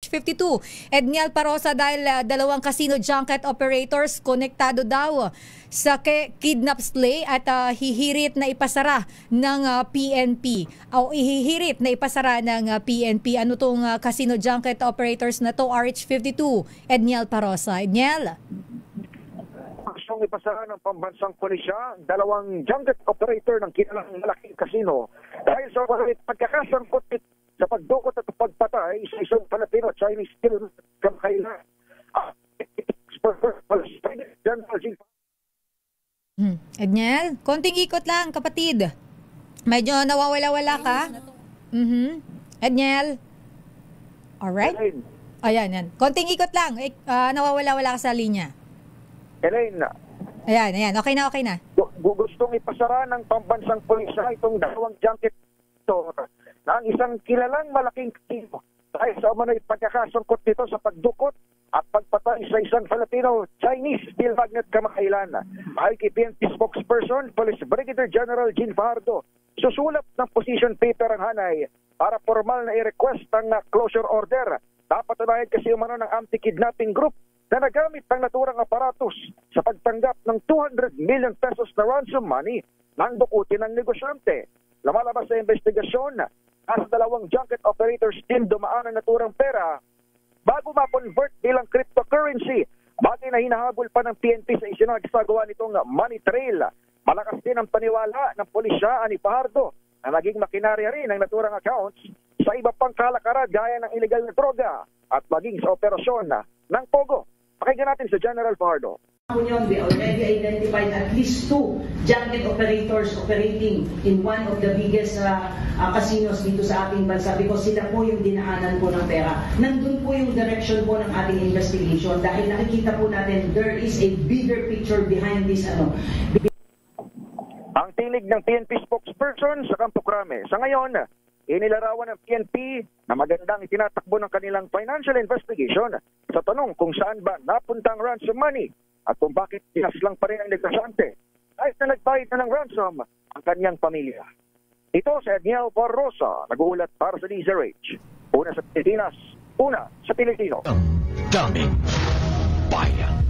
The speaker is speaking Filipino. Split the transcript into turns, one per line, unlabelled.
RH52. Edniel Parosa, dahil dalawang casino junket operators konektado daw sa kidnap slay at hihirit na ipasara ng PNP o ihihirit na ipasara ng PNP. Ano tong casino junket operators na to, RH52? Edniel Parosa. Edniel?
Gustong ipasara ng pambansang pulisya dalawang junket operator ng kilalang malaking kasino dahil sa pagkakasangkot sa pagdukot at pagpatay sa isang Filipino-Chinese film kamakailan.
Edniel, konting ikot lang, kapatid. Medyo nawawala-wala ka. Edniel? Alright? Ayan, yan. Konting ikot lang. Nawawala-wala ka sa linya.
Elaine,
Ayan. Okay na.
Gustong ipasara ng pambansang pulisya itong dalawang junket na ang isang kilalang malaking kasino dahil sa umano'y pagkakasangkot nito sa pagdukot at pagpatay sa isang Filipino-Chinese steel magnet kamakailan. Ayon kay PNP spokesperson, Police Brigadier General Jean Fajardo, susulap ng position paper ang hanay para formal na i-request ang closure order. Napatunayan kasi umano ng anti-kidnapping group na nagamit ng naturang aparatos sa pagtanggap ng 200 million pesos na ransom money ng dukutin ng negosyante. Lumalabas sa investigasyon, nasa dalawang junket operators team dumaan ang naturang pera bago ma-convert bilang cryptocurrency. Bagay na hinahabol pa ng PNP sa isinagsagawa nitong money trail. Malakas din ang paniwala ng pulisya ni Fajardo na naging makinarya rin ang naturang accounts sa iba pang kalakaran gaya ng illegal na droga at maging sa operasyon ng Pogo. Pakinggan natin sa General Fajardo.
We already identified at least 2 junket operators operating in one of the biggest casinos dito sa ating bansa because sila po yung dinaanan po ng pera. Nandun po yung direction po ng ating investigation dahil nakikita po natin there is a bigger picture behind this.
Ang tinig ng PNP spokesperson sa Campo Crame. Sa ngayon, inilarawan ng PNP na magandang itinatakbo ng kanilang financial investigation sa tanong kung saan ba napunta ang ransom money at kung bakit lang pa rin ang negosyante kahit na nagbayad na ng ransom ang kanyang pamilya. Ito si Edniel Parosa, nag-uulat para sa DZRH. Una sa Pilipinas, una sa Pilipino.
Ang daming bayan.